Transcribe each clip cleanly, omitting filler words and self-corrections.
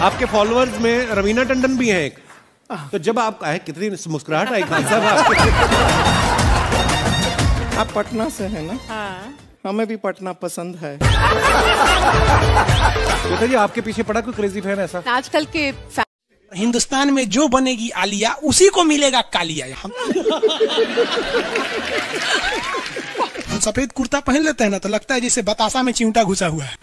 आपके फॉलोअर्स में रवीना टंडन भी हैं एक, तो जब आप आए कितनी मुस्कुराहट आई खान साहब आपके। आप पटना से हैं ना? हाँ। हमें भी पटना पसंद है। तो जी आपके पीछे पड़ा कोई क्रेजी फैन ऐसा? आजकल के हिंदुस्तान में जो बनेगी आलिया उसी को मिलेगा कालिया। हम सफेद कुर्ता पहन लेते हैं ना तो लगता है जैसे बतासा में चिमटा घुसा हुआ है।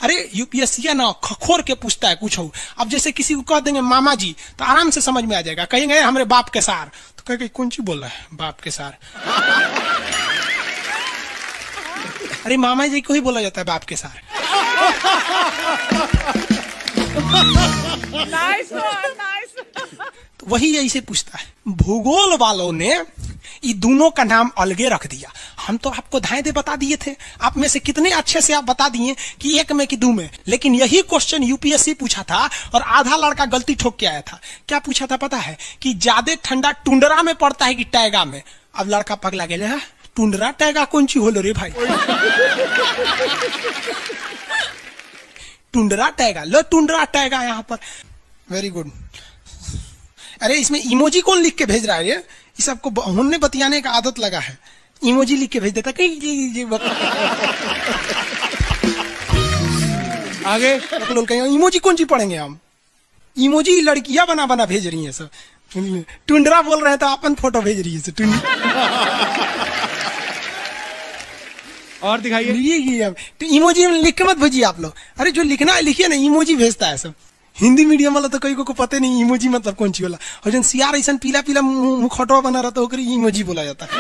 अरे यूपीएससी ना खखोर के पूछता है कुछ हो। अब जैसे किसी को कह देंगे मामा जी तो आराम से समझ में आ जाएगा। कहेंगे हमारे बाप के सार तो कहेंगे कौन सी बोल रहा है बाप के सार। अरे मामा जी को ही बोला जाता है बाप के सार। नाइस तो वही ऐसे पूछता है। भूगोल वालों ने ये दोनों का नाम अलगे रख दिया। हम तो आपको धाए दे बता दिए थे। आप में से कितने अच्छे से आप बता दिए कि एक में कि दो में। लेकिन यही क्वेश्चन यूपीएससी पूछा था और आधा लड़का गलती ठोक के आया था। क्या पूछा था पता है? कि ज्यादा ठंडा टुंडरा में पड़ता है कि टैगा में। अब लड़का पगला गया, टुंडरा टैगा कौन सी होलो रे भाई। टुंडरा टैगा लो, टुंडरा टैगा यहाँ पर। Very good. अरे इसमें इमोजी कौन लिख के भेज रहा है? ये सबको हमने बतियाने का आदत लगा है। इमोजी लिख के भेज देता कहीं आगे लोग कहेंगे इमोजी कौन सी पढ़ेंगे हम। इमोजी लड़कियां बना बना भेज रही हैं सब। टुंडरा बोल रहे हैं तो अपन फोटो भेज रही है। और दिखाइए। ये तो इमोजी लिख के मत भेजिए आप लोग। अरे जो लिखना है लिखिए ना, इमोजी भेजता है सब। हिंदी मीडियम वाला तो कई को पता नहीं इमोजी मतलब कौन सी वाला। और जन सियार ऐसा पीला पीला मुखटवा बना रहा तो इमोजी बोला जाता है।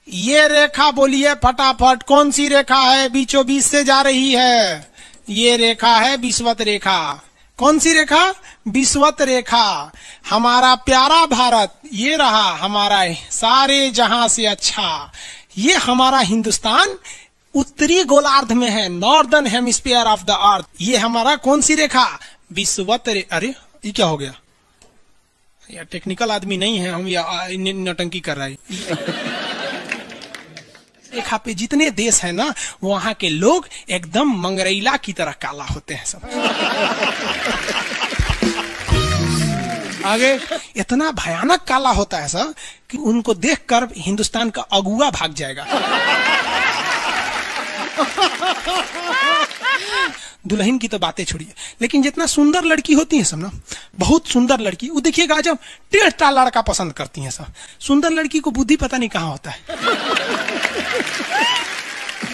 ये रेखा बोलिए फटाफट, कौन सी रेखा है बीचों बीच से जा रही है? ये रेखा है विषुवत रेखा। कौन सी रेखा? विषुवत रेखा। हमारा प्यारा भारत ये रहा हमारा सारे जहां से अच्छा। ये हमारा हिंदुस्तान उत्तरी गोलार्ध में है, northern hemisphere of the earth. ये हमारा कौन सी रेखा? विषुवत रेखा। अरे ये क्या हो गया यार? टेक्निकल आदमी नहीं है हम, या नौटंकी कर रहा है। रेखा पे जितने देश है ना वहां के लोग एकदम मंगरैला की तरह काला होते हैं सब। आगे इतना भयानक काला होता है सब कि उनको देखकर हिंदुस्तान का अगुआ भाग जाएगा। दुल्हन की तो बातें छोड़िए, लेकिन जितना सुंदर लड़की होती है सब ना, बहुत सुंदर लड़की, वो देखिएगा जब टेढ़ा लड़का पसंद करती है सब। सुंदर लड़की को बुद्धि पता नहीं कहाँ होता है।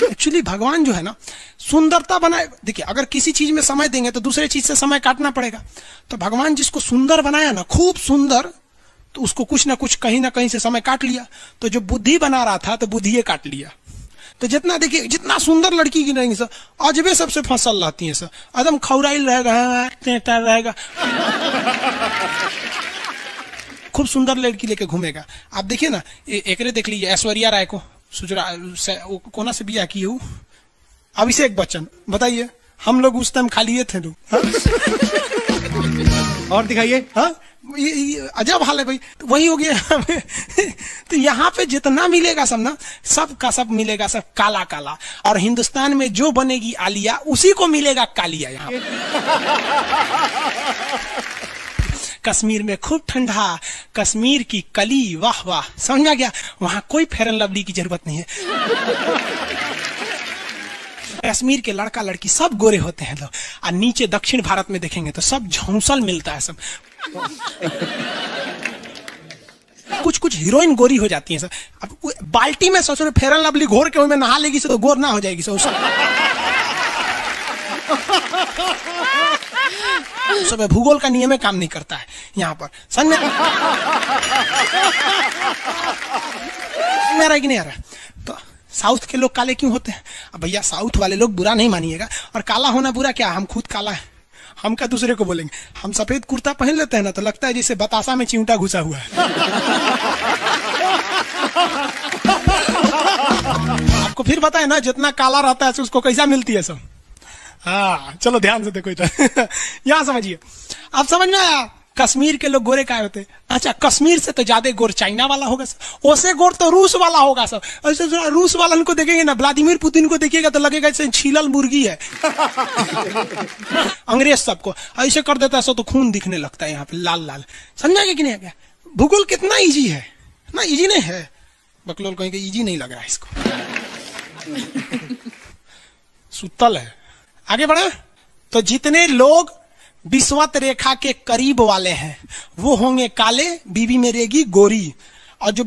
एक्चुअली भगवान जो है ना सुंदरता बनाए। देखिए अगर किसी चीज में समय देंगे तो दूसरे चीज से समय काटना पड़ेगा। तो भगवान जिसको सुंदर बनाया ना, खूब सुंदर, तो उसको कुछ ना कुछ कहीं ना कहीं से समय काट लिया। तो जो बुद्धि बना रहा था तो बुद्धि काट लिया। तो जितना देखिए जितना सुंदर लड़की की रहेंगी सर, अजबे सबसे फसल रहती है सर, एकदम खौराइल रहेगा। खूब सुंदर लड़की लेके घूमेगा। आप देखिए ना, एक देख लीजिए ऐश्वर्या राय को, कोना से बिया की? अभिषेक बच्चन। बताइए हम लोग उस टाइम खा लिए थे लोग। और दिखाइए। हाँ ये अजब हाल है भाई। तो वही हो गया। तो यहाँ पे जितना मिलेगा सब ना, सब का सब मिलेगा सब काला काला। और हिंदुस्तान में जो बनेगी आलिया उसी को मिलेगा कालिया। यहाँ कश्मीर में खूब ठंडा, कश्मीर की कली, वाह वाह, समझ गया। वहां कोई फेयर एंड लवली की जरूरत नहीं है। कश्मीर के लड़का लड़की सब गोरे होते हैं लोग। और नीचे दक्षिण भारत में देखेंगे तो सब झौंसल मिलता है सब। कुछ कुछ हीरोइन गोरी हो जाती है सर। अब बाल्टी में सोच रहे फेयर एंड लवली घोर के में नहा लेगी तो गोर ना हो जाएगी सर। सब भूगोल का नियम काम नहीं करता है यहाँ पर। सन में मेरा कि नहीं आ रहा। तो साउथ के लोग काले क्यों होते हैं? अब भैया साउथ वाले लोग बुरा नहीं मानिएगा, और काला होना बुरा क्या? हम खुद काला है, हम क्या दूसरे को बोलेंगे? हम सफेद कुर्ता पहन लेते हैं ना तो लगता है जैसे बतासा में चिमटा घुसा हुआ है। आपको फिर बताए ना जितना काला रहता है उसको कैसा मिलती है सब। हाँ चलो ध्यान से देखो इधर। यहाँ समझिए, आप समझ में आया? कश्मीर के लोग गोरे काय होते? अच्छा, कश्मीर से तो ज्यादा गोर चाइना वाला होगा सर, उससे गोर तो रूस वाला होगा सर। ऐसे रूस वाला को देखेंगे ना, व्लादिमीर पुतिन को देखिएगा तो लगेगा जैसे छीलल मुर्गी है। अंग्रेज सबको ऐसे कर देता है सो तो खून दिखने लगता है यहाँ पे लाल लाल। समझा कि नहीं? क्या भूगोल कितना इजी है ना? इजी नहीं है, बकलोल कहेंगे इजी नहीं लग रहा है इसको। सुतल है। आगे बढ़े तो जितने लोग विषुवत रेखा के करीब वाले हैं वो होंगे काले, बीवी में रहेगी गोरी। और जो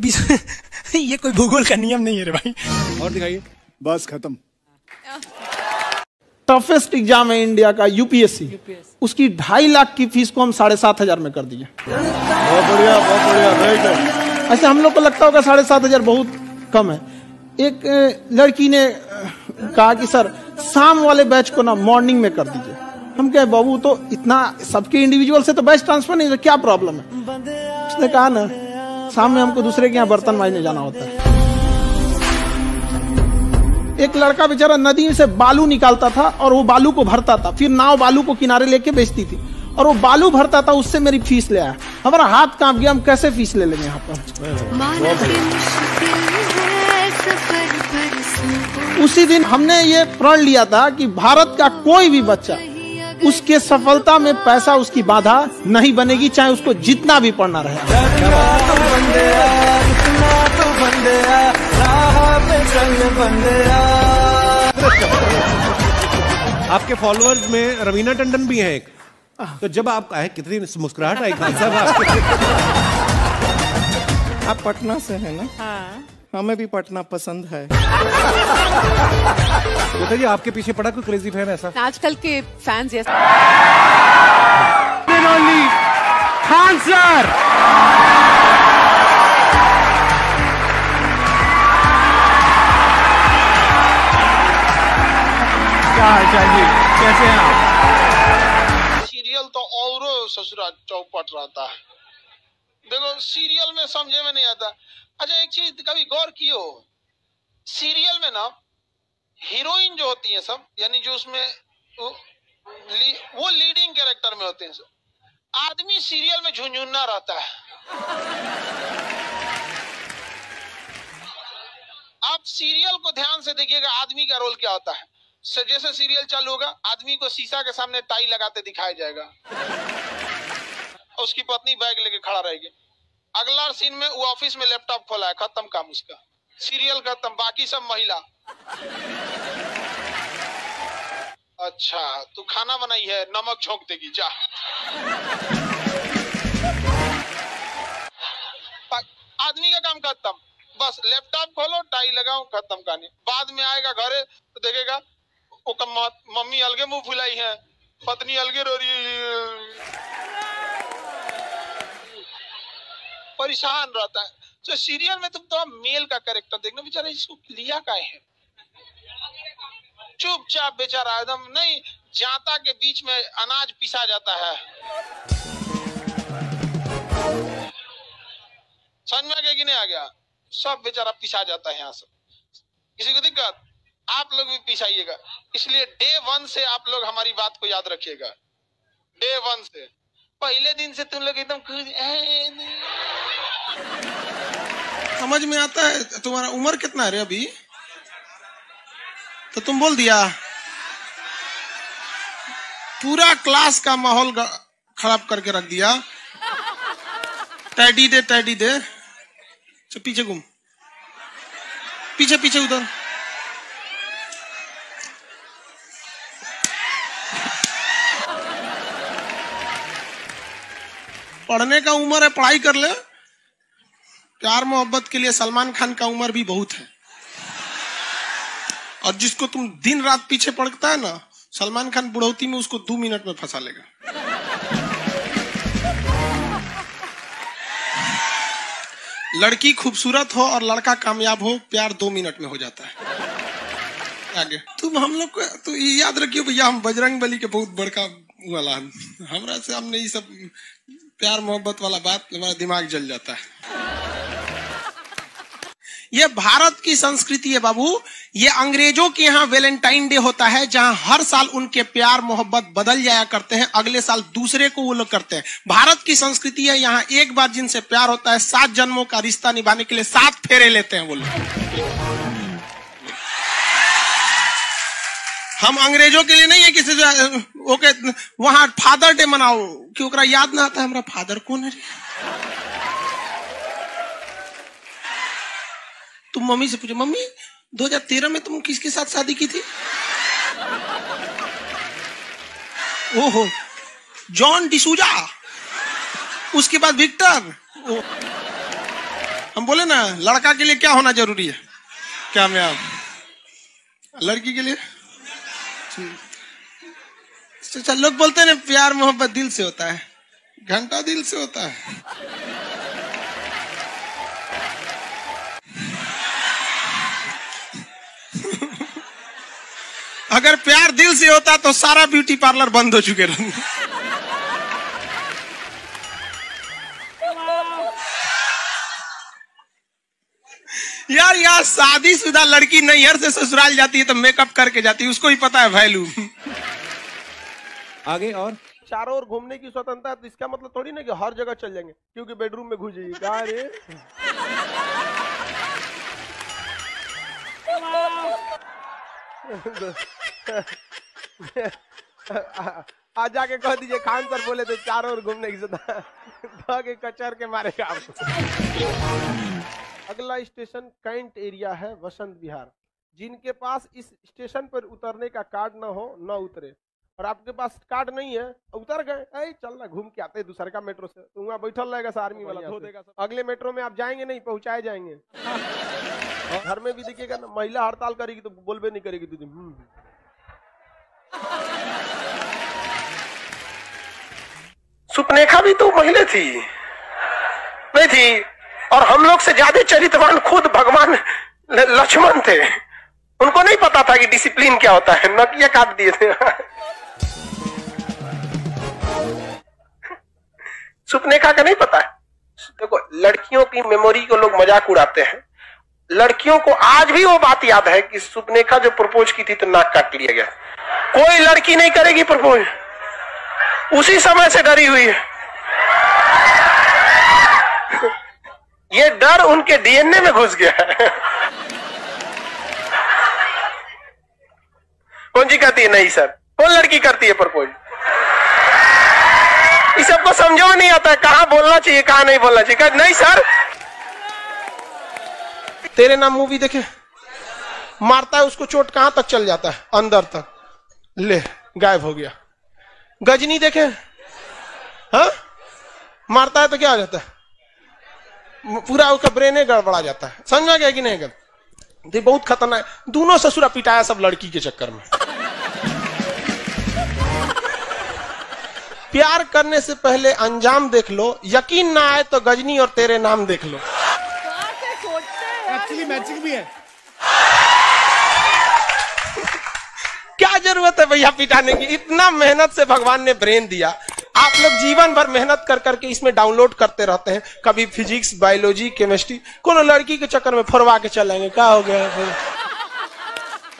ये कोई भूगोल का नियम नहीं है रे भाई। और दिखाइए। बस खत्म। टफेस्ट एग्जाम है इंडिया का यूपीएससी, उसकी 2.5 लाख की फीस को हम 7,500 में कर दिए। बहुत बढ़िया, बहुत बढ़िया, वेरी गुड। ऐसे हम लोग को लगता होगा 7,500 बहुत कम है। एक लड़की ने कहा कि सर शाम वाले बैच को ना मॉर्निंग में कर दीजिए। हम कहे बाबू तो इतना सबके इंडिविजुअल से तो बैच ट्रांसफर नहीं, क्या प्रॉब्लम है? उसने कहा ना शाम में हमको दूसरे के यहाँ बर्तन मांजने जाना होता है। एक लड़का बेचारा नदी से बालू निकालता था और वो बालू को भरता था, फिर नाव बालू को किनारे लेके बेचती थी और वो बालू भरता था, उससे मेरी फीस ले आया। हमारा हाथ कांप गया, हम कैसे फीस ले लेंगे यहाँ पर। उसी दिन हमने ये प्रण लिया था कि भारत का कोई भी बच्चा उसके सफलता में पैसा उसकी बाधा नहीं बनेगी, चाहे उसको जितना भी पढ़ना रहे। आपके फॉलोअर्स में रवीना टंडन भी हैं एक, तो जब आप आए कितनी मुस्कुराहट आई खान साहब आपके। आप पटना से हैं ना? हाँ। हमें भी पटना पसंद है। बताइए आपके पीछे पड़ा कोई क्रेजी फैन ऐसा? आजकल के फैंस ये खान सर। क्या हाल चाल जी, कैसे हैं आप? सीरियल तो और ससुरा चौपट रहता है। देखो सीरियल में समझे में नहीं आता। अच्छा एक चीज कभी गौर कियो, सीरियल में ना हीरोइन जो होती है सब, यानी जो उसमें वो लीडिंग कैरेक्टर में होते हैं सब, आदमी सीरियल में झुंझुन्ना रहता है। आप सीरियल को ध्यान से देखिएगा, आदमी का रोल क्या होता है। जैसे सीरियल चालू होगा, आदमी को शीशा के सामने टाई लगाते दिखाया जाएगा, उसकी पत्नी बैग लेके खड़ा रहेगी। अगला सीन में वो ऑफिस में लैपटॉप खोला है, खत्म काम उसका, सीरियल खत्म, बाकी सब महिला। अच्छा तू खाना बनाई है, नमक झोंक देगी जा। आदमी का काम खत्म, बस लैपटॉप खोलो, टाई लगाओ, खत्म कहानी। बाद में आएगा घरे तो देखेगा मम्मी अलगे मुंह फुलाई है, पत्नी अलगे रो रही है, परेशान रहता है। तो सीरियल में तुम तो मेल का कैरेक्टर देखना, बेचारा इसको लिया क्या है, चुपचाप बेचारा एकदम नहीं, जाता के बीच में अनाज पिसा जाता है। समझ में आ गया कि नहीं आ गया? सब बेचारा पिसा जाता है यहाँ से। किसी को दिक्कत? आप लोग भी पिसाइएगा। इसलिए डे 1 से आप लोग हमारी बात को याद रखिएगा। डे 1 से पहले दिन से तुम लोग एकदम समझ में आता है। तुम्हारा उम्र कितना है रे अभी? तो तुम बोल दिया, पूरा क्लास का माहौल खराब करके रख दिया। टैडी दे, टैडी दे, चल पीछे घूम, पीछे पीछे उधर। पढ़ने का उम्र है, पढ़ाई कर ले। प्यार मोहब्बत के लिए सलमान खान का उम्र भी बहुत है। और जिसको तुम दिन रात पीछे पड़ता है ना, सलमान खान बुढ़ौती में उसको 2 मिनट में फंसा लेगा। लड़की खूबसूरत हो और लड़का कामयाब हो, प्यार 2 मिनट में हो जाता है। आगे तुम हम लोग को तो ये याद रखियो भैया, हम बजरंग बली के बहुत बड़का वाला, हमरा से हमने ये सब प्यार मोहब्बत वाला बात, हमारा दिमाग जल जाता है। ये भारत की संस्कृति है बाबू। ये अंग्रेजों के यहाँ वैलेंटाइन डे होता है, जहां हर साल उनके प्यार मोहब्बत बदल जाया करते हैं, अगले साल दूसरे को वो लोग करते हैं। भारत की संस्कृति है, यहाँ एक बार जिनसे प्यार होता है 7 जन्मों का रिश्ता निभाने के लिए 7 फेरे लेते हैं वो लोग। हम अंग्रेजों के लिए नहीं है किसी ओके वहां फादर डे मनाओ कि ओकरा याद ना आता है हमारा फादर कौन है। तुम मम्मी से पूछो, मम्मी 2013 में तुम किसके साथ शादी की थी? ओहो, जॉन डिसूजा, उसके बाद विक्टर। हम बोले ना लड़का के लिए क्या होना जरूरी है, क्या मैं आप लड़की के लिए? चल लोग बोलते हैं ना प्यार मोहब्बत दिल से होता है, घंटा दिल से होता है। अगर प्यार दिल से होता तो सारा ब्यूटी पार्लर बंद हो चुके रहते। यार यार शादीशुदा लड़की नैहर से ससुराल जाती है तो मेकअप करके जाती है, उसको ही पता है वैल्यू। आगे और चारों ओर घूमने की स्वतंत्रता है, तो इसका मतलब थोड़ी ना कि हर जगह चल जाएंगे क्योंकि बेडरूम में घुस जाइए। कहा रे आज जाके कह दीजिए खान सर बोले थे चारों ओर घूमने की स्वतंत्रता के कचर के मारेगा आपको। अगला स्टेशन कैंट एरिया है, वसंत विहार। जिनके पास इस स्टेशन पर उतरने का कार्ड ना हो न उतरे, और आपके पास कार्ड नहीं है उतर गए, चल ना घूम के आते हैं दूसरे का मेट्रो से, तो वहाँ बैठल रहेगा आर्मी वाला धो देगा। अगले मेट्रो में आप जाएंगे नहीं, पहुंचाए जाएंगे। घर में भी देखिएगा ना, महिला हड़ताल करेगी तो बोलबे नहीं करेगी दीदी। सुपनेखा भी तो महिला थी नहीं थी, और हम लोग से ज्यादा चरित्रवान खुद भगवान लक्ष्मण थे। उनको नहीं पता था कि डिसिप्लिन क्या होता है, नकिया काट दिए थे। सुपनेखा का नहीं पता है। देखो लड़कियों की मेमोरी को लोग मजाक उड़ाते हैं, लड़कियों को आज भी वो बात याद है कि सुपनेखा जो प्रपोज की थी तो नाक काट लिया गया। कोई लड़की नहीं करेगी प्रपोज, उसी समय से डरी हुई है। ये डर उनके डीएनए में घुस गया है। कौन सी करती है? नहीं सर, कौन लड़की करती है प्रपोज? इस सबको समझो नहीं आता है, कहां बोलना चाहिए कहां नहीं बोलना चाहिए। नहीं सर, तेरे नाम मूवी देखे, मारता है उसको चोट कहां तक चल जाता है, अंदर तक, ले गायब हो गया। गजनी देखे, हाँ मारता है तो क्या हो जाता है, पूरा उसका ब्रेन गड़बड़ा जाता है। समझ में गया कि नहीं? तो बहुत खतरनाक, दोनों ससुरा पिटाया सब लड़की के चक्कर में। प्यार करने से पहले अंजाम देख लो, यकीन ना आए तो गजनी और तेरे नाम देख लो। एक्चुअली मैचिंग भी है। क्या जरूरत है भैया पिटाने की? इतना मेहनत से भगवान ने ब्रेन दिया, आप लोग जीवन भर मेहनत कर करके इसमें डाउनलोड करते रहते हैं, कभी फिजिक्स, बायोलॉजी, केमिस्ट्री, कोनो लड़की के चक्कर में फोड़वा के चलेंगे। क्या हो गया फिर?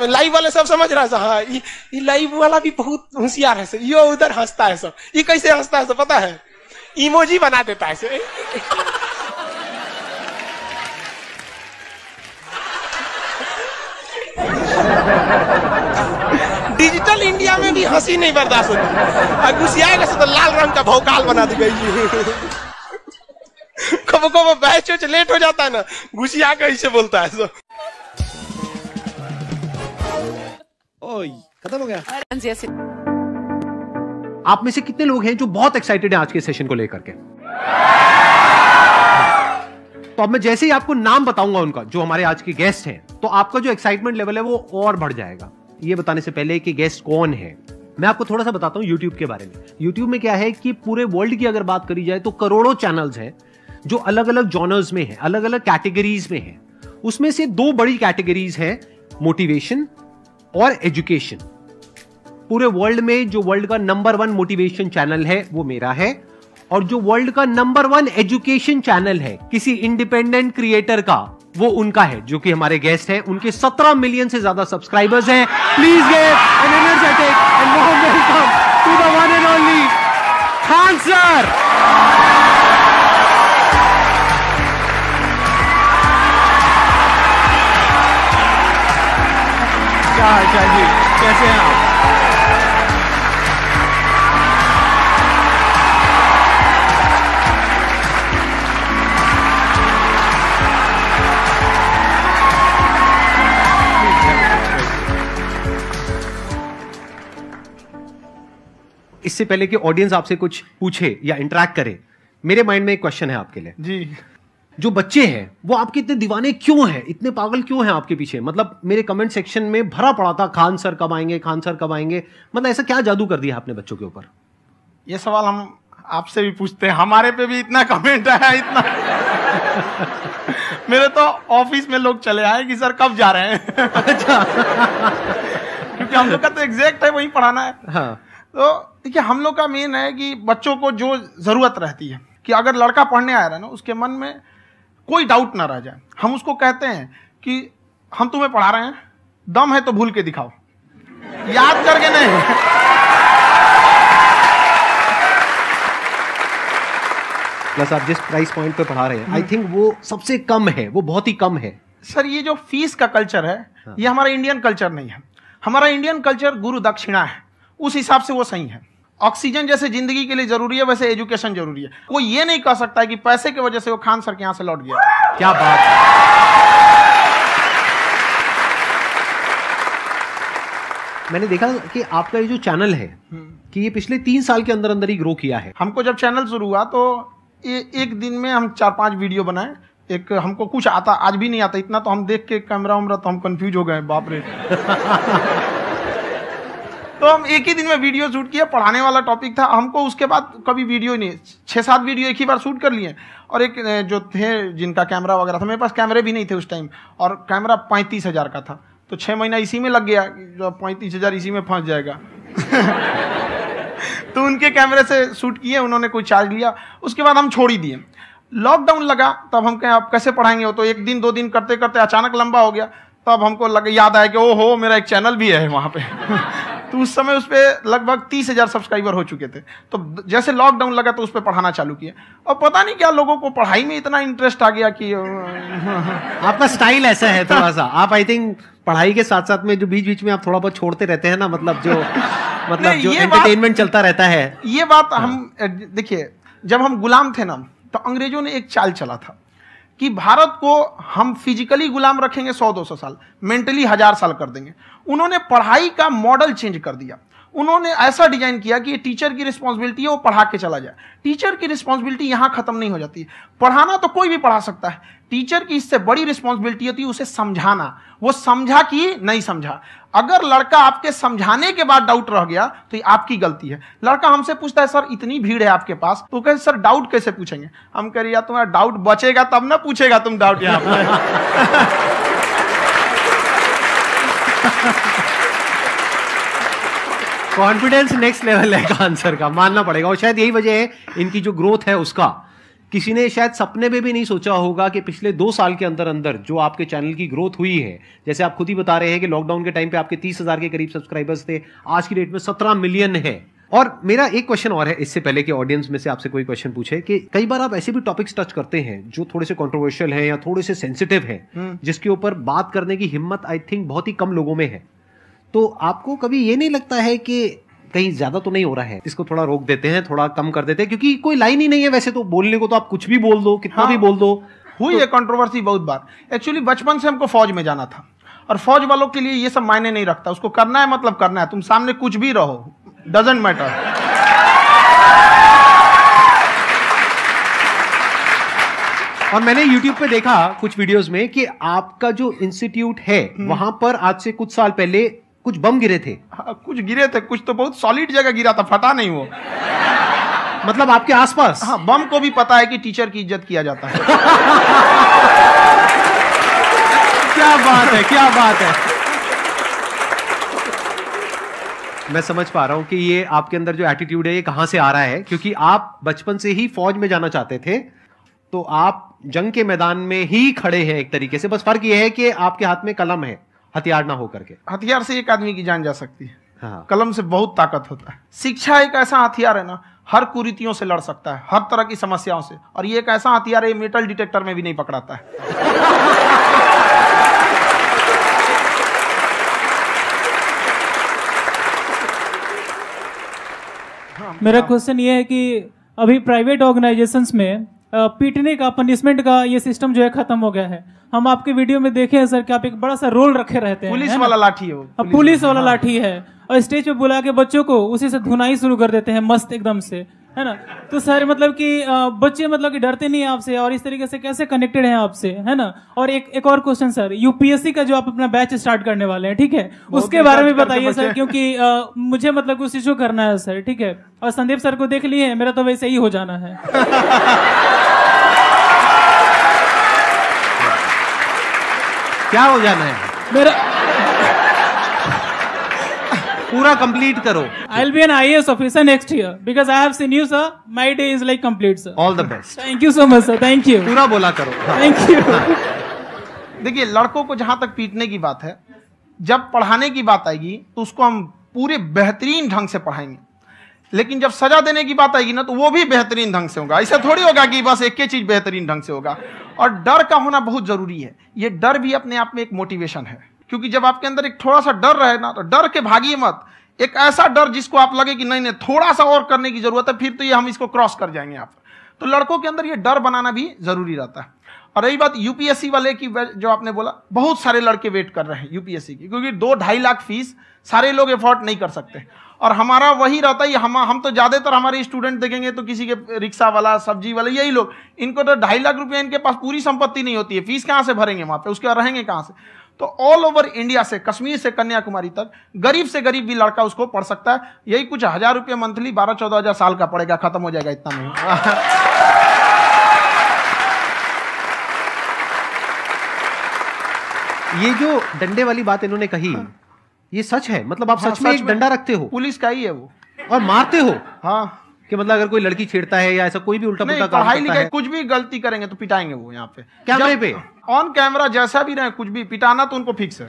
लाइव वाले सब समझ रहा है, हाँ ये लाइव वाला भी बहुत होशियार है, ये उधर हंसता है सब। ये कैसे हंसता है सब पता है? इमोजी बना देता है। डिजिटल इंडिया में भी हंसी नहीं बर्दाश्त होती, घुसियाएगा तो लाल रंग का भौकाल बना दी गई। कब कब बैच लेट हो जाता है ना, घुसिया के ऐसे बोलता है सब। ओए खत्म हो गया। आप में से कितने लोग हैं जो बहुत एक्साइटेड हैं आज के सेशन को लेकर के? तो अब मैं जैसे ही आपको नाम बताऊंगा उनका, जो हमारे आज के गेस्ट हैं, तो आपका जो एक्साइटमेंट लेवल है वो और बढ़ जाएगा। ये बताने से पहले कि गेस्ट कौन है, मैं आपको थोड़ा सा बताता हूं YouTube के बारे में। YouTube में क्या है कि पूरे वर्ल्ड की अगर बात करी जाए तो करोड़ों चैनल्स हैं जो अलग अलग जॉनर्स में हैं, अलग अलग कैटेगरीज में हैं। उसमें से 2 बड़ी कैटेगरीज हैं, मोटिवेशन और एजुकेशन। पूरे वर्ल्ड में जो वर्ल्ड का नंबर 1 मोटिवेशन चैनल है वो मेरा है, और जो वर्ल्ड का नंबर 1 एजुकेशन चैनल है किसी इंडिपेंडेंट क्रिएटर का वो उनका है जो कि हमारे गेस्ट हैं। उनके 17 मिलियन से ज्यादा सब्सक्राइबर्स हैं। Please give an energetic and warm welcome to the one and only Khan sir. क्या हाल चाल जी, कैसे हैं आप? इससे पहले कि ऑडियंस आपसे कुछ पूछे या इंटरेक्ट करे, मेरे माइंड में एक क्वेश्चन है आपके लिए जी। जो बच्चे हैं वो आपके इतने दीवाने क्यों हैं, इतने पागल क्यों हैं आपके पीछे? मतलब मेरे कमेंट सेक्शन में भरा पड़ा था खान सर कब आएंगे, खान सर कब आएंगे। मतलब ऐसा क्या जादू कर दिया आपने बच्चों के ऊपर? ये सवाल हम आपसे भी पूछते हैं, हमारे पे भी इतना कमेंट आया, इतना मेरे तो ऑफिस में लोग चले आए कि सर कब जा रहे हैं। अच्छा। क्योंकि हम लोग का तो एग्जैक्ट है वही पढ़ाना है। हाँ। तो देखिए हम लोग का मेन है कि बच्चों को जो जरूरत रहती है कि अगर लड़का पढ़ने आ रहा है ना, उसके मन में कोई डाउट ना रह जाए। हम उसको कहते हैं कि हम तुम्हें पढ़ा रहे हैं, दम है तो भूल के दिखाओ, याद करके नहीं। प्लस आप जिस प्राइस पॉइंट पे पढ़ा रहे हैं, आई थिंक वो सबसे कम है, वो बहुत ही कम है। सर ये जो फीस का कल्चर है, ये हमारा इंडियन कल्चर नहीं है। हमारा इंडियन कल्चर गुरु दक्षिणा है, उस हिसाब से वो सही है। ऑक्सीजन जैसे जिंदगी के लिए जरूरी है, वैसे एजुकेशन जरूरी है। कोई ये नहीं कह सकता है कि पैसे की वजह से वो खान सर के यहां से लौट गया। क्या बात है। मैंने देखा कि आपका ये जो चैनल है कि ये पिछले 3 साल के अंदर अंदर ही ग्रो किया है। हमको जब चैनल शुरू हुआ तो एक दिन में हम 4-5 वीडियो बनाए। एक हमको कुछ आता, आज भी नहीं आता इतना, तो हम देख के कैमरा उमरा तो हम कंफ्यूज हो गए, बाप रे। तो हम एक ही दिन में वीडियो शूट किया, पढ़ाने वाला टॉपिक था हमको। उसके बाद कभी वीडियो नहीं, 6-7 वीडियो एक ही बार शूट कर लिए। और एक जो थे जिनका कैमरा वगैरह था, मेरे पास कैमरे भी नहीं थे उस टाइम, और कैमरा 35,000 का था। तो 6 महीना इसी में लग गया, जो 35,000 इसी में फंस जाएगा। तो उनके कैमरे से शूट किए, उन्होंने कोई चार्ज लिया, उसके बाद हम छोड़ ही दिए। लॉकडाउन लगा, तब हम कहें आप कैसे पढ़ाएंगे? वो तो 1 दिन 2 दिन करते करते अचानक लंबा हो गया। तब हमको याद आया कि ओहो मेरा एक चैनल भी है वहाँ पे। तो उस समय उस पर लगभग 30,000 सब्सक्राइबर हो चुके थे। तो जैसे लॉकडाउन लगा तो उस पर पढ़ाना चालू किया, और पता नहीं क्या लोगों को पढ़ाई में इतना इंटरेस्ट आ गया कि आपका स्टाइल ऐसा है थोड़ा सा। आप आई थिंक पढ़ाई के साथ साथ में जो बीच बीच में आप थोड़ा बहुत छोड़ते रहते हैं ना, मतलब जो एंटरटेनमेंट चलता रहता है। ये बात हम देखिए, जब हम गुलाम थे ना, तो अंग्रेजों ने एक चाल चला था कि भारत को हम फिजिकली गुलाम रखेंगे 100-200 साल, मेंटली 1000 साल कर देंगे। उन्होंने पढ़ाई का मॉडल चेंज कर दिया। उन्होंने ऐसा डिजाइन किया कि टीचर की रिस्पॉन्सिबिलिटी है वो पढ़ा के चला जाए। टीचर की रिस्पॉन्सिबिलिटी यहां खत्म नहीं हो जाती है। पढ़ाना तो कोई भी पढ़ा सकता है, टीचर की इससे बड़ी रिस्पॉन्सिबिलिटी होती है उसे समझाना। वो समझा कि नहीं समझा। अगर लड़का आपके समझाने के बाद डाउट रह गया तो ये आपकी गलती है। लड़का हमसे पूछता है सर इतनी भीड़ है आपके पास, तो कहते सर डाउट कैसे पूछेंगे? हम कह रहे यार तुम्हारा डाउट बचेगा तब ना पूछेगा तुम डाउट यहाँ पे। कॉन्फिडेंस नेक्स्ट लेवल है खान सर का, मानना पड़ेगा। और शायद यही वजह है इनकी जो ग्रोथ है उसका। किसी ने शायद सपने में भी नहीं सोचा होगा कि पिछले 2 साल के अंदर अंदर जो आपके चैनल की ग्रोथ हुई है, जैसे आप खुद ही बता रहे हैं कि लॉकडाउन के टाइम पे आपके 30,000 के करीब सब्सक्राइबर्स थे, आज की डेट में 17 मिलियन है। और मेरा एक क्वेश्चन और है, इससे पहले कि ऑडियंस में से आपसे कोई क्वेश्चन पूछे, कि कई बार आप ऐसे भी टॉपिक्स टच करते हैं जो थोड़े से कंट्रोवर्शियल हैं या थोड़े से सेंसिटिव हैं, जिसके ऊपर बात करने की हिम्मत आई थिंक बहुत ही कम लोगों में है। तो आपको कभी ये नहीं लगता है कि कहीं ज्यादा तो नहीं हो रहा है, इसको थोड़ा रोक देते हैं, थोड़ा कम कर देते हैं? क्योंकि कोई लाइन ही नहीं है वैसे तो बोलने को, तो आप कुछ भी बोल दो, कितना भी बोल दो। हुई है कंट्रोवर्सी बहुत बार। एक्चुअली बचपन से हमको फौज में जाना था, और फौज वालों के लिए ये सब मायने नहीं रखता। उसको करना है मतलब करना है, तुम सामने कुछ भी रहो, डजंट मैटर। और मैंने YouTube पे देखा कुछ वीडियोस में कि आपका जो इंस्टीट्यूट है वहां पर आज से कुछ साल पहले कुछ बम गिरे थे। हाँ, कुछ गिरे थे, कुछ तो बहुत सॉलिड जगह गिरा था, फटा नहीं वो। मतलब आपके आसपास? हाँ, बम को भी पता है कि टीचर की इज्जत किया जाता है। क्या बात है, क्या बात है। मैं समझ पा रहा हूं कि ये आपके अंदर जो एटीट्यूड है ये कहां से आ रहा है, क्योंकि आप बचपन से ही फौज में जाना चाहते थे तो आप जंग के मैदान में ही खड़े हैं एक तरीके से, बस फर्क यह है कि आपके हाथ में कलम है, हथियार ना हो करके। हथियार से एक आदमी की जान जा सकती है, हाँ। कलम से बहुत ताकत होता है। शिक्षा एक ऐसा हथियार है ना, हर कुरीतियों से लड़ सकता है, हर तरह की समस्याओं से। और ये एक ऐसा हथियार है, मेटल डिटेक्टर में भी नहीं पकड़ाता है। मेरा क्वेश्चन ये है कि अभी प्राइवेट ऑर्गेनाइजेशंस में पीटने का, पनिशमेंट का ये सिस्टम जो है खत्म हो गया है। हम आपके वीडियो में देखे हैं सर कि आप एक बड़ा सा रोल रखे रहते हैं, पुलिस वाला लाठी है वो, पुलिस वाला लाठी है, और स्टेज पे बुला के बच्चों को उसी से धुनाई शुरू कर देते हैं मस्त एकदम से, है ना। तो सर मतलब कि बच्चे मतलब कि डरते नहीं है आपसे, और इस तरीके से कैसे कनेक्टेड हैं आपसे, है ना। और एक और क्वेश्चन सर, यूपीएससी का जो आप अपना बैच स्टार्ट करने वाले हैं, ठीक है, उसके बारे में बताइए सर, क्योंकि मुझे मतलब उस चीज को करना है सर, ठीक है। और संदीप सर को देख लिए, मेरा तो वैसे ही हो जाना है। क्या हो जाना है? मेरा पूरा कंप्लीट करो। I'll be an IAS officer next year because I have seen you, sir. My day is like complete, sir. All the best. Thank you so much, sir. Thank you. पूरा बोला करो। Thank you. देखिए, लड़कों को जहां तक पीटने की बात है, जब पढ़ाने की बात आएगी तो उसको हम पूरे बेहतरीन ढंग से पढ़ाएंगे। लेकिन जब सजा देने की बात आएगी ना, तो वो भी बेहतरीन ढंग से होगा। ऐसा थोड़ी होगा कि बस एक ही चीज बेहतरीन ढंग से होगा। और डर का होना बहुत जरूरी है। ये डर भी अपने आप में एक मोटिवेशन है, क्योंकि जब आपके अंदर एक थोड़ा सा डर रहे ना, तो डर के भागिए मत। एक ऐसा डर जिसको आप लगे कि नहीं नहीं थोड़ा सा और करने की जरूरत है, फिर तो ये हम इसको क्रॉस कर जाएंगे आप। तो लड़कों के अंदर ये डर बनाना भी जरूरी रहता है। और रही बात यूपीएससी वाले की, जो आपने बोला, बहुत सारे लड़के वेट कर रहे हैं यूपीएससी की, क्योंकि 2-2.5 लाख फीस सारे लोग एफोर्ड नहीं कर सकते। और हमारा वही रहता है, हम तो ज्यादातर हमारे स्टूडेंट देखेंगे तो किसी के रिक्शा वाला, सब्जी वाला, यही लोग, इनको तो 2.5 लाख रुपया इनके पास पूरी संपत्ति नहीं होती है, फीस कहाँ से भरेंगे वहां पे, उसके बाद रहेंगे कहाँ से। तो ऑल ओवर इंडिया से, कश्मीर से कन्याकुमारी तक, गरीब से गरीब भी लड़का उसको पढ़ सकता है। यही कुछ 1000 रुपये मंथली, 12-14 हजार साल का पड़ेगा, खत्म हो जाएगा इतना में। ये जो डंडे वाली बात इन्होंने कही, ये सच है? मतलब आप सच में एक डंडा रखते हो? पुलिस का ही है वो। और मारते हो? हाँ। कि मतलब अगर कोई लड़की छेड़ता है या ऐसा कोई भी उल्टा पुल्टा काम पढ़ाई करता लिखाई है, कुछ भी गलती करेंगे तो पिटाएंगे वो। यहाँ पे कैमरे पे ऑन कैमरा जैसा भी रहे, कुछ भी पिटाना तो उनको फिक्स है।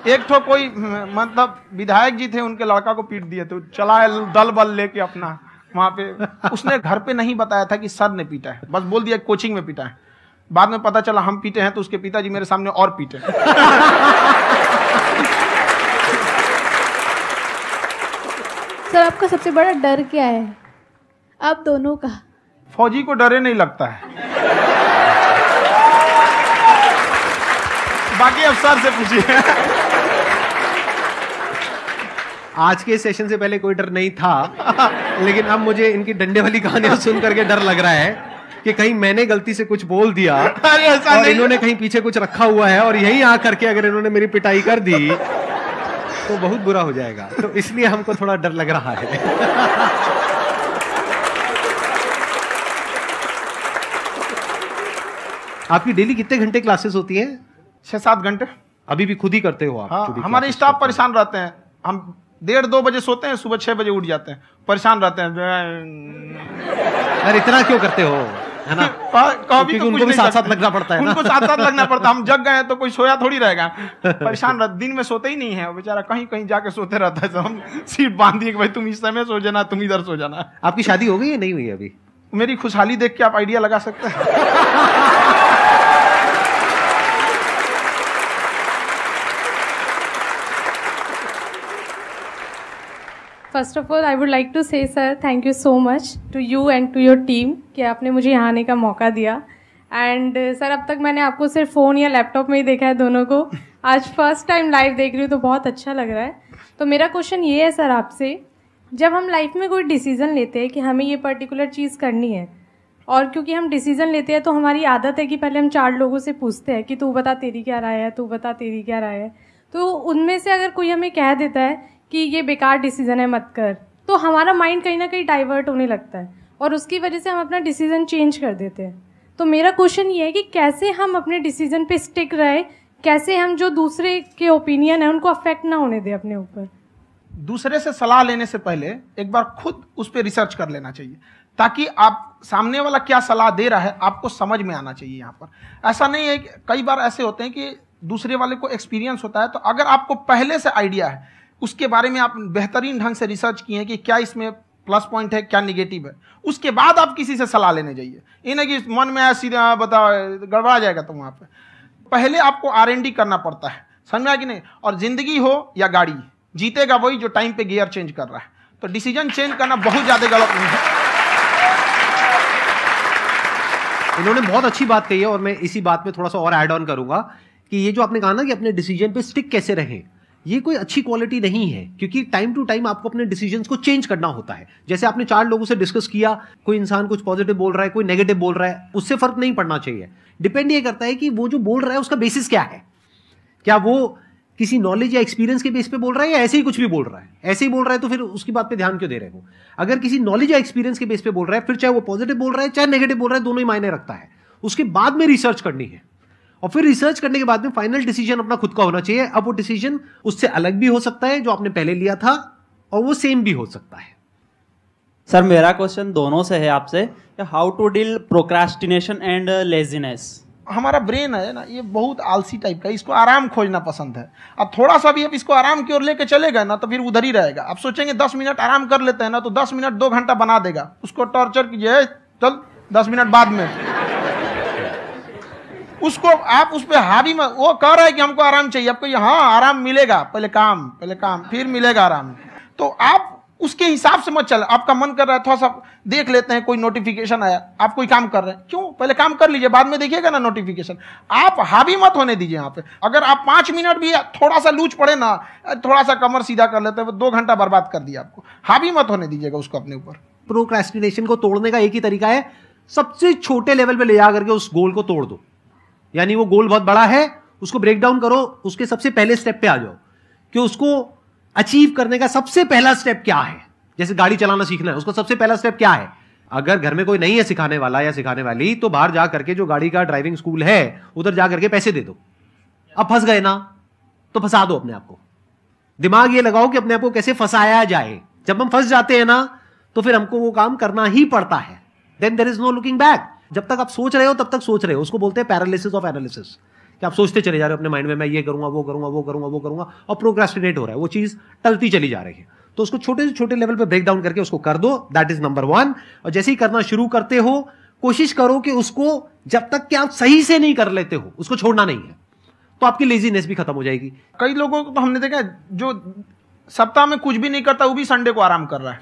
एक तो कोई मतलब विधायक जी थे, उनके लड़का को पीट दिए, तो चला दल बल लेके अपना वहां पे। उसने घर पे नहीं बताया था कि सर ने पीटा है, बस बोल दिया कोचिंग में पीटा है। बाद में पता चला हम पीटे हैं, तो उसके पिताजी मेरे सामने और पीटे। सर आपका सबसे बड़ा डर क्या है आप दोनों का? फौजी को डरे नहीं लगता है। बाकी अब सर से पूछिए। आज के सेशन से पहले कोई डर नहीं था, लेकिन अब मुझे इनकी डंडे वाली कहानियां सुन करके डर लग रहा है कि कहीं मैंने गलती से कुछ बोल दिया और इन्होंने कहीं पीछे कुछ रखा हुआ है, और यहीं आ करके अगर इन्होंने मेरी पिटाई कर दी तो बहुत बुरा हो जाएगा। तो इसलिए हमको थोड़ा डर लग रहा है। आपकी डेली कितने घंटे क्लासेस होती है? 6-7 घंटे। अभी भी खुद ही करते हो आप? हाँ, हमारे स्टाफ परेशान रहते हैं। हम 1:30-2 बजे सोते हैं, सुबह 6 बजे उठ जाते हैं, परेशान रहते हैं। अरे इतना क्यों करते हो, है ना? कभी तो उनको भी साथ साथ लगना पड़ता है ना? उनको साथ साथ लगना पड़ता है। हम जग गए तो कोई सोया थोड़ी रहेगा, परेशान रहते। दिन में सोते ही नहीं है, बेचारा कहीं कहीं जाके सोते रहता है। तो हम सीट बांध दिए कि भाई तुम इस समय सो जाना, तुम इधर सो जाना। आपकी शादी हो गई है? नहीं हुई है अभी? मेरी खुशहाली देख के आप आइडिया लगा सकते हैं। First of all I would like to say sir thank you so much to you and to your team कि आपने मुझे यहाँ आने का मौका दिया। एंड सर अब तक मैंने आपको सिर्फ फ़ोन या लैपटॉप में ही देखा है दोनों को, आज फर्स्ट टाइम लाइव देख रही हूँ तो बहुत अच्छा लग रहा है। तो मेरा क्वेश्चन ये है सर आपसे, जब हम लाइफ में कोई डिसीज़न लेते हैं कि हमें ये पर्टिकुलर चीज़ करनी है, और क्योंकि हम डिसीज़न लेते हैं तो हमारी आदत है कि पहले हम 4 लोगों से पूछते हैं कि तू बता तेरी क्या राय है, तू बता तेरी क्या राय है। तो उनमें से अगर कोई हमें कह देता है कि ये बेकार डिसीजन है मत कर, तो हमारा माइंड कहीं ना कहीं डाइवर्ट होने लगता है और उसकी वजह से हम अपना डिसीजन चेंज कर देते हैं। तो मेरा क्वेश्चन ये है कि कैसे हम अपने डिसीजन पे स्टिक रहे, कैसे हम जो दूसरे के ओपिनियन है उनको अफेक्ट ना होने दें अपने ऊपर। दूसरे से सलाह लेने से पहले एक बार खुद उस पर रिसर्च कर लेना चाहिए, ताकि आप सामने वाला क्या सलाह दे रहा है आपको समझ में आना चाहिए। यहाँ पर ऐसा नहीं है कि कई बार ऐसे होते हैं कि दूसरे वाले को एक्सपीरियंस होता है, तो अगर आपको पहले से आइडिया है, उसके बारे में आप बेहतरीन ढंग से रिसर्च किए हैं कि क्या इसमें प्लस पॉइंट है क्या निगेटिव है, उसके बाद आप किसी से सलाह लेने जाइए। ये नहीं कि मन में आया सीधा बताओ, गड़बड़ा जाएगा। तो वहाँ पे पहले आपको R&D करना पड़ता है, समझ में आया कि नहीं। और जिंदगी हो या गाड़ी, जीतेगा वही जो टाइम पे गियर चेंज कर रहा है। तो डिसीजन चेंज करना बहुत ज्यादा गलत नहीं है। इन्होंने बहुत अच्छी बात कही है और मैं इसी बात में थोड़ा सा और ऐड ऑन करूंगा कि ये जो आपने कहा ना कि अपने डिसीजन पे स्टिक कैसे रहें, ये कोई अच्छी क्वालिटी नहीं है, क्योंकि टाइम टू टाइम आपको अपने डिसीजंस को चेंज करना होता है। जैसे आपने 4 लोगों से डिस्कस किया, कोई इंसान कुछ पॉजिटिव बोल रहा है, कोई नेगेटिव बोल रहा है, उससे फर्क नहीं पड़ना चाहिए। डिपेंड ये करता है कि वो जो बोल रहा है उसका बेसिस क्या है। क्या वो किसी नॉलेज या एक्सपीरियंस के बेस पे बोल रहा है या ऐसे ही कुछ भी बोल रहा है? ऐसे ही बोल रहा है तो फिर उसकी बात पे ध्यान क्यों दे रहे हो? अगर किसी नॉलेज या एक्सपीरियंस के बेस पे बोल रहा है, फिर चाहे वो पॉजिटिव बोल रहा है चाहे नेगेटिव बोल रहा है, दोनों ही मायने रखता है। उसके बाद में रिसर्च करनी है और फिर रिसर्च करने के बाद में फाइनल डिसीजन अपना खुद का होना चाहिए। अब वो डिसीजन उससे अलग भी हो सकता है जो आपने पहले लिया था, और वो सेम भी हो सकता है। सर मेरा क्वेश्चन दोनों से है आपसे, how to deal procrastination and laziness. हमारा ब्रेन है ना, ये बहुत आलसी टाइप का, इसको आराम खोजना पसंद है। अब थोड़ा सा भी अब इसको आराम की ओर लेके चले गए ना तो फिर उधर ही रहेगा। आप सोचेंगे 10 मिनट आराम कर लेते हैं ना, तो 10 मिनट 2 घंटा बना देगा। उसको टॉर्चर कीजिए, चल 10 मिनट बाद में। उसको आप उस पर हावी मत, वो कह रहा है कि हमको आराम चाहिए, आपको हाँ आराम मिलेगा, पहले काम फिर मिलेगा आराम। तो आप उसके हिसाब से मत चल। आपका मन कर रहा है थोड़ा सा देख लेते हैं, कोई नोटिफिकेशन आया, आप कोई काम कर रहे हैं, क्यों पहले काम कर लीजिए, बाद में देखिएगा ना नोटिफिकेशन। आप हावी मत होने दीजिए यहाँ पे। अगर आप 5 मिनट भी थोड़ा सा लूज पड़े ना, थोड़ा सा कमर सीधा कर लेते हैं, 2 घंटा बर्बाद कर दिया आपको। हावी मत होने दीजिएगा उसको अपने ऊपर। प्रोक्रेस्टिनेशन को तोड़ने का एक ही तरीका है, सबसे छोटे लेवल पे ले जा करके उस गोल को तोड़ दो। यानी वो गोल बहुत बड़ा है, उसको ब्रेक डाउन करो, उसके सबसे पहले स्टेप पे आ जाओ कि उसको अचीव करने का सबसे पहला स्टेप क्या है। जैसे गाड़ी चलाना सीखना है, उसका सबसे पहला स्टेप क्या है। अगर घर में कोई नहीं है सिखाने वाला या सिखाने वाली, तो बाहर जा करके जो गाड़ी का ड्राइविंग स्कूल है उधर जा करके पैसे दे दो। अब फंस गए ना तो फंसा दो अपने आप को। दिमाग ये लगाओ कि अपने आप को कैसे फंसाया जाए। जब हम फंस जाते हैं ना तो फिर हमको वो काम करना ही पड़ता है। Then there is no looking back. जब तक आप सोच रहे हो तब तक सोच रहे हो, उसको बोलते हैं पैरालिसिस ऑफ एनालिसिस, कि आप सोचते चले जा रहे हो अपने माइंड में, मैं ये करूंगा वो करूंगा वो करूंगा वो करूंगा, और प्रोक्रेस्टिनेट हो रहा है, वो चीज टलती चली जा रही है। तो उसको छोटे से छोटे लेवल पे ब्रेक डाउन करके उसको कर दो, दैट इज नंबर 1। और जैसे ही करना शुरू करते हो, कोशिश करो कि उसको जब तक कि आप सही से नहीं कर लेते हो उसको छोड़ना नहीं है, तो आपकी लेजीनेस भी खत्म हो जाएगी। कई लोगों को तो हमने देखा जो सप्ताह में कुछ भी नहीं करता, वो भी संडे को आराम कर रहा है।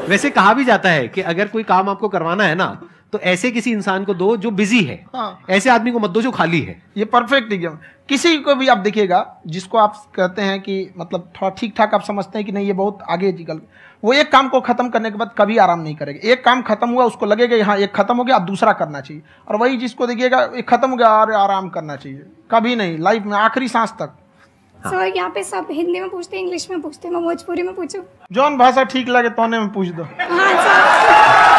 वैसे कहा भी जाता है कि अगर कोई काम आपको करवाना है ना तो ऐसे किसी इंसान को दो जो बिजी है। हाँ। ऐसे आदमी को मत दो जो खाली है। ये परफेक्ट एग्जाम। किसी को भी आप देखिएगा जिसको आप कहते हैं कि मतलब थोड़ा ठीक ठाक आप समझते हैं कि नहीं ये बहुत आगे निकल, वो एक काम को खत्म करने के बाद कभी आराम नहीं करेगा। एक काम खत्म हुआ उसको लगेगा हाँ एक खत्म हो गया, अब दूसरा करना चाहिए। और वही जिसको देखिएगा एक खत्म हो गया और आराम करना चाहिए, कभी नहीं, लाइफ में आखिरी सांस तक। हाँ। सर यहाँ पे सब हिंदी में पूछते हैं, इंग्लिश में पूछते हैं, मैं भोजपुरी में पूछूं? जौन भाषा ठीक लगे तोने में पूछ दो। हाँ सर।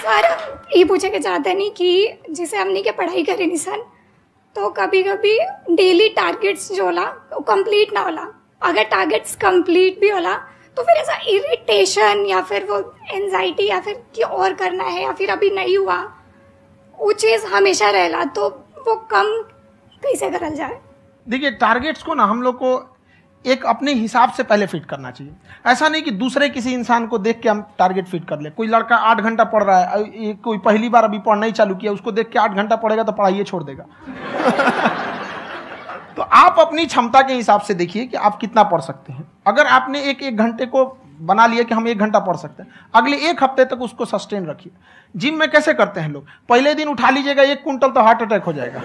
सर ये पूछे के चाहते नहीं कि जैसे हमने के पढ़ाई करे निशान, तो कभी कभी डेली टारगेट्स जो होला वो कंप्लीट ना होला। अगर टारगेट्स कंप्लीट भी होला तो फिर ऐसा इरिटेशन या फिर वो एंजाइटी या फिर कि और करना है या फिर अभी नहीं हुआ, वो चीज हमेशा रहेला, तो वो कम कैसे करल जाए? देखिए टारगेट्स को ना हम लोग को एक अपने हिसाब से पहले फिट करना चाहिए। ऐसा नहीं कि दूसरे किसी इंसान को देख के हम टारगेट फिट कर ले। कोई लड़का 8 घंटा पढ़ रहा है, कोई पहली बार अभी पढ़ना ही चालू किया, उसको देख के 8 घंटा पढ़ेगा तो पढ़ाई छोड़ देगा। तो आप अपनी क्षमता के हिसाब से देखिए कि आप कितना पढ़ सकते हैं। अगर आपने एक घंटे को बना लिया कि हम 1 घंटा पढ़ सकते हैं, अगले 1 हफ्ते तक उसको सस्टेन रखिए। जिम में कैसे करते हैं लोग, पहले दिन उठा लीजिएगा 1 क्विंटल तो हार्ट अटैक हो जाएगा।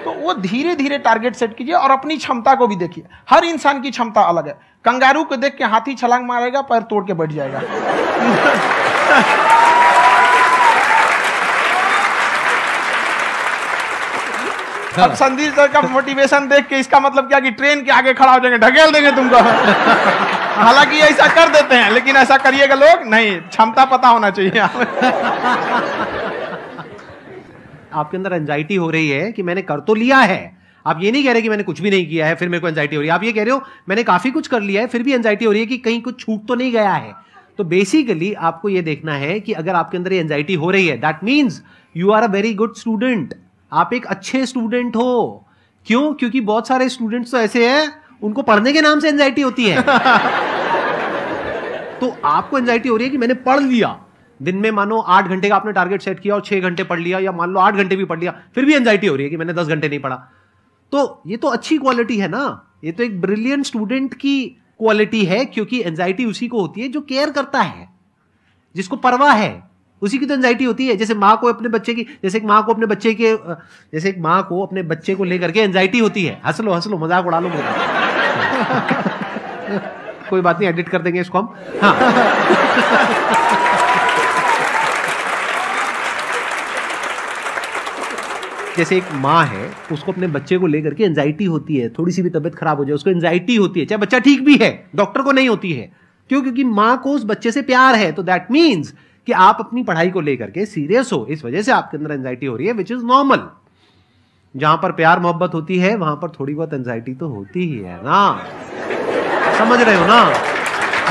तो वो धीरे धीरे टारगेट सेट कीजिए और अपनी क्षमता को भी देखिए। हर इंसान की क्षमता अलग है। कंगारू को देख के हाथी छलांग मारेगा, पैर तोड़ के बैठ जाएगा। अब संदीप सर का मोटिवेशन देख के इसका मतलब क्या कि ट्रेन के आगे खड़ा हो जाएंगे, ढकेल देंगे तुमको। हालांकि ऐसा कर देते हैं, लेकिन ऐसा करिएगा लोग नहीं, क्षमता पता होना चाहिए। आपके अंदर एंजाइटी हो रही है कि मैंने कर तो लिया है, आप ये नहीं कह रहे कि मैंने कुछ भी नहीं किया है फिर मेरे को एंजाइटी हो रही है, आप ये कह रहे हो मैंने काफी कुछ कर लिया है फिर भी एंजाइटी हो रही है कि कहीं कुछ छूट तो नहीं गया है। तो बेसिकली आपको ये देखना है कि अगर आपके अंदर ये एंजाइटी हो रही है, that means you are a very good student, आप एक अच्छे स्टूडेंट हो। क्यों? क्योंकि बहुत सारे स्टूडेंट्स तो ऐसे हैं उनको पढ़ने के नाम से एंजाइटी होती है। तो आपको एंजाइटी हो रही है कि मैंने पढ़ लिया, दिन में मानो 8 घंटे का आपने टारगेट सेट किया और 6 घंटे पढ़ लिया, या मान लो 8 घंटे भी पढ़ लिया, फिर भी एंजाइटी हो रही है कि मैंने 10 घंटे नहीं पढ़ा। तो ये तो अच्छी क्वालिटी है ना, ये तो एक ब्रिलियंट स्टूडेंट की क्वालिटी है, क्योंकि एंजाइटी उसी को होती है जो केयर करता है, जिसको परवाह है, उसी की तो एंजाइटी होती है। जैसे माँ को अपने बच्चे की, जैसे एक माँ को अपने बच्चे को लेकर के एंजाइटी होती है। हंस लो मजाक उड़ा लो कोई बात नहीं, एडिट कर देंगे इसको हम। हाँ जैसे एक माँ है, उसको अपने बच्चे को लेकर के एंजाइटी होती है, थोड़ी सी भी तबीयत खराब हो जाए उसको एंजाइटी होती है, चाहे बच्चा ठीक भी है, डॉक्टर को नहीं होती है। क्यों? क्योंकि माँ को उस बच्चे से प्यार है। तो दैट मीन्स कि आप अपनी पढ़ाई को लेकर के सीरियस हो, इस वजह से आपके अंदर एंजाइटी हो रही है, विच इज नॉर्मल। जहां पर प्यार मोहब्बत होती है वहां पर थोड़ी बहुत एंजाइटी तो होती ही है ना। समझ रहे हो ना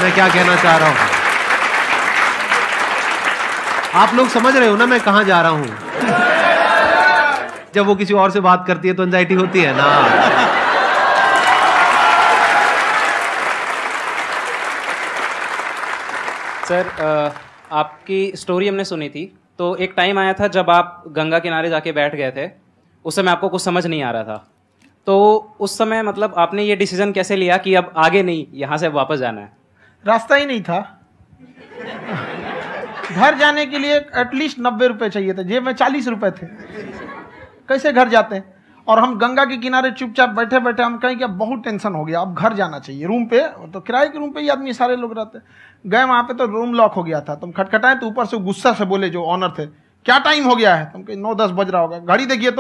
मैं क्या कहना चाह रहा हूं? आप लोग समझ रहे हो ना मैं कहां जा रहा हूं? जब वो किसी और से बात करती है तो एंजाइटी होती है ना। सर आपकी स्टोरी हमने सुनी थी, तो एक टाइम आया था जब आप गंगा किनारे जाके बैठ गए थे, उस समय आपको कुछ समझ नहीं आ रहा था। तो उस समय मतलब आपने ये डिसीजन कैसे लिया कि अब आगे नहीं, यहाँ से वापस जाना है? रास्ता ही नहीं था। घर जाने के लिए एटलीस्ट 90 रुपए चाहिए थे, जेब में 40 रुपए थे, कैसे घर जाते हैं? और हम गंगा के किनारे चुपचाप बैठे बैठे हम कहें कि बहुत टेंशन हो गया, अब घर जाना चाहिए। रूम पे तो किराए के रूम पे ही आदमी सारे लोग रहते, गए वहां पे तो रूम लॉक हो गया था। तुम खटखटाए तो ऊपर से गुस्सा से बोले जो ऑनर थे, क्या टाइम हो गया है? तुम कहे 9-10 बज रहा होगा, घड़ी देखिए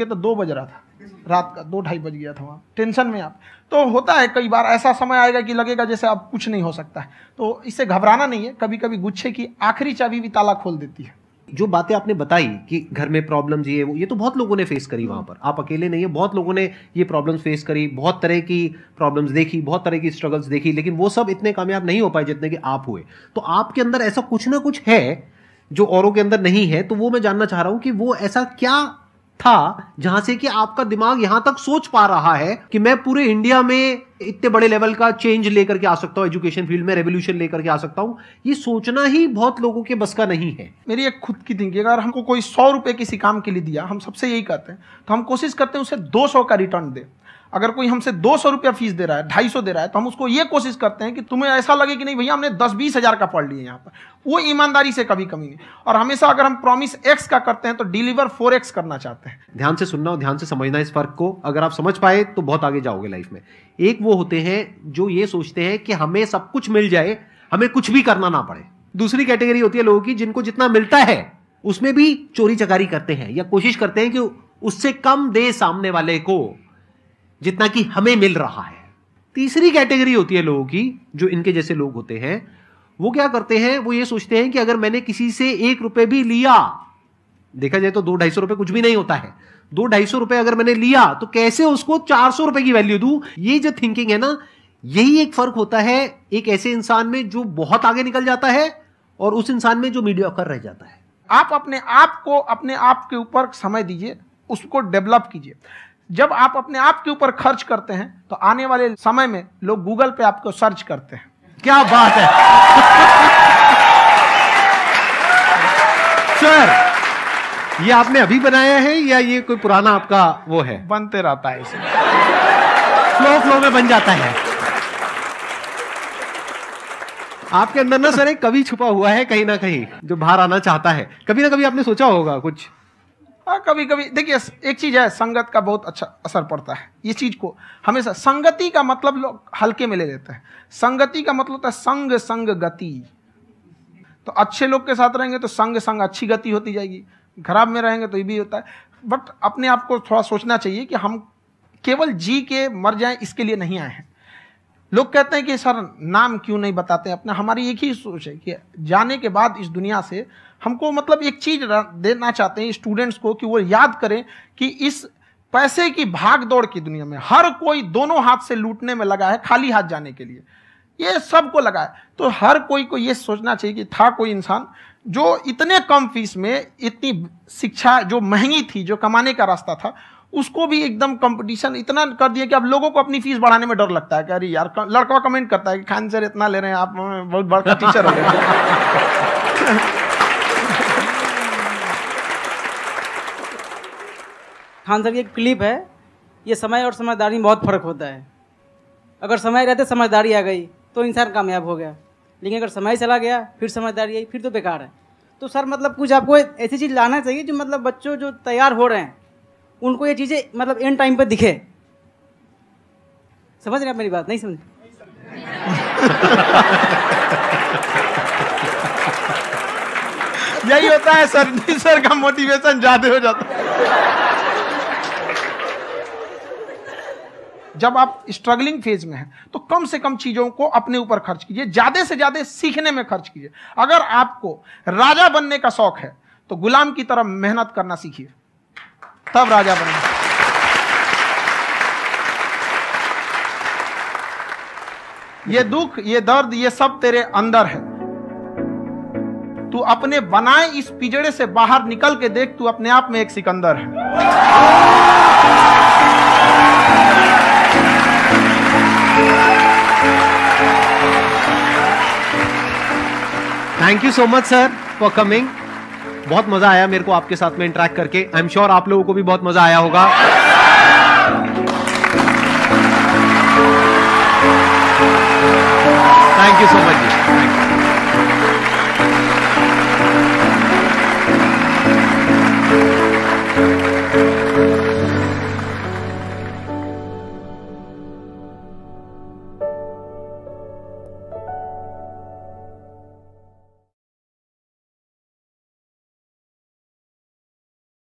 तो 2 बज रहा था, रात का 2-2:30 बज गया था वहाँ। टेंशन में आप तो होता है, कई बार ऐसा समय आएगा कि लगेगा जैसे आप कुछ नहीं हो सकता है, तो इससे घबराना नहीं है। कभी कभी गुच्छे की आखिरी चाबी भी ताला खोल देती है। जो बातें आपने बताई कि घर में प्रॉब्लम्स ये तो बहुत लोगों ने फेस करी वहां पर, आप अकेले नहीं है, बहुत लोगों ने ये प्रॉब्लम्स फेस करी, बहुत तरह की प्रॉब्लम्स देखी, बहुत तरह की स्ट्रगल्स देखी, लेकिन वो सब इतने कामयाब नहीं हो पाए जितने कि आप हुए। तो आपके अंदर ऐसा कुछ ना कुछ है जो औरों के अंदर नहीं है, तो वो मैं जानना चाह रहा हूं कि वो ऐसा क्या था जहां से कि आपका दिमाग यहां तक सोच पा रहा है कि मैं पूरे इंडिया में इतने बड़े लेवल का चेंज लेकर के आ सकता हूं, एजुकेशन फील्ड में रेवोल्यूशन लेकर के आ सकता हूं। ये सोचना ही बहुत लोगों के बस का नहीं है। मेरी एक खुद की थिंकिंग, अगर हमको कोई 100 रुपए किसी काम के लिए दिया, हम सबसे यही कहते हैं, तो हम कोशिश करते हैं उसे 200 का रिटर्न दे। अगर कोई हमसे 200 रुपया फीस दे रहा है, 250 दे रहा है, तो हम उसको ये कोशिश करते हैं कि तुम्हें ऐसा लगे कि नहीं भैया हमने 10-20 हजार का पढ़ लिया यहाँ पर। वो ईमानदारी से कभी कमी नहीं। और हमेशा अगर हम प्रॉमिस X का करते हैं तो डिलीवर 4X करना चाहते हैं। ध्यान से सुनना और ध्यान से समझना इस फर्क को, अगर आप समझ पाए तो बहुत आगे जाओगे लाइफ में। एक वो होते हैं जो ये सोचते हैं कि हमें सब कुछ मिल जाए, हमें कुछ भी करना ना पड़े। दूसरी कैटेगरी होती है लोगों की जिनको जितना मिलता है उसमें भी चोरी चकारी करते हैं या कोशिश करते हैं कि उससे कम दे सामने वाले को जितना कि हमें मिल रहा है। तीसरी कैटेगरी होती है लोगों की जो इनके जैसे लोग होते हैं, वो क्या करते हैं, वो ये सोचते हैं कि अगर मैंने किसी से 1 रुपए भी लिया, देखा जाए तो 200-250 रुपए कुछ भी नहीं होता है, 200-250 रुपए अगर मैंने लिया तो कैसे उसको 400 रुपए की वैल्यू दूं। ये जो थिंकिंग है ना, यही एक फर्क होता है एक ऐसे इंसान में जो बहुत आगे निकल जाता है और उस इंसान में जो मीडियोकर रह जाता है। आप अपने आप को अपने आप के ऊपर समय दीजिए, उसको डेवलप कीजिए। जब आप अपने आप के ऊपर खर्च करते हैं तो आने वाले समय में लोग गूगल पे आपको सर्च करते हैं। क्या बात है सर, ये आपने अभी बनाया है या ये कोई पुराना आपका वो है? बनते रहता है, इसे फ्लो में बन जाता है। आपके अंदर ना सर एक कवि छुपा हुआ है कहीं ना कहीं जो बाहर आना चाहता है। कभी ना कभी आपने सोचा होगा कुछ? हाँ, कभी कभी। देखिए एक चीज है, संगत का बहुत अच्छा असर पड़ता है। ये चीज को हमेशा, संगति का मतलब लोग हल्के में ले लेते हैं। संगति का मतलब होता है संग संग गति। तो अच्छे लोग के साथ रहेंगे तो संग संग अच्छी गति होती जाएगी, खराब में रहेंगे तो ये भी होता है। बट अपने आप को थोड़ा सोचना चाहिए कि हम केवल जी के मर जाएं इसके लिए नहीं आए हैं। लोग कहते हैं कि सर नाम क्यों नहीं बताते अपना। हमारी एक ही सोच है कि जाने के बाद इस दुनिया से हमको मतलब एक चीज देना चाहते हैं स्टूडेंट्स को कि वो याद करें कि इस पैसे की भाग दौड़ की दुनिया में हर कोई दोनों हाथ से लूटने में लगा है खाली हाथ जाने के लिए, ये सबको लगा है। तो हर कोई को ये सोचना चाहिए कि था कोई इंसान जो इतने कम फीस में इतनी शिक्षा जो महंगी थी, जो कमाने का रास्ता था, उसको भी एकदम कंपटीशन इतना कर दिया कि अब लोगों को अपनी फीस बढ़ाने में डर लगता है कि अरे यार, लड़का कमेंट करता है कि खान सर इतना ले रहे हैं, आप बहुत बड़ा टीचर हो गए। खान सर की एक क्लिप है, ये समय और समझदारी में बहुत फर्क होता है। अगर समय रहते समझदारी आ गई तो इंसान कामयाब हो गया, लेकिन अगर समय चला गया फिर समझदारी आई फिर तो बेकार है। तो सर मतलब कुछ आपको ऐसी चीज़ लाना चाहिए जो मतलब बच्चों जो तैयार हो रहे हैं उनको ये चीज़ें मतलब एंड टाइम पे दिखे। समझ रहे आप मेरी बात? नहीं समझ? यही होता है सर का मोटिवेशन ज्यादा हो जाता है। जब आप स्ट्रगलिंग फेज में हैं तो कम से कम चीजों को अपने ऊपर खर्च कीजिए, ज्यादा से ज्यादा सीखने में खर्च कीजिए। अगर आपको राजा बनने का शौक है तो गुलाम की तरह मेहनत करना सीखिए, तब राजा बनेंगे। ये दुख, ये दर्द, ये सब तेरे अंदर है। तू अपने बनाए इस पिंजड़े से बाहर निकल के देख, तू अपने आप में एक सिकंदर है। Thank you so much sir for coming. बहुत मजा आया मेरे को आपके साथ में इंटरेक्ट करके। आई एम श्योर आप लोगों को भी बहुत मजा आया होगा। Thank you so much ji.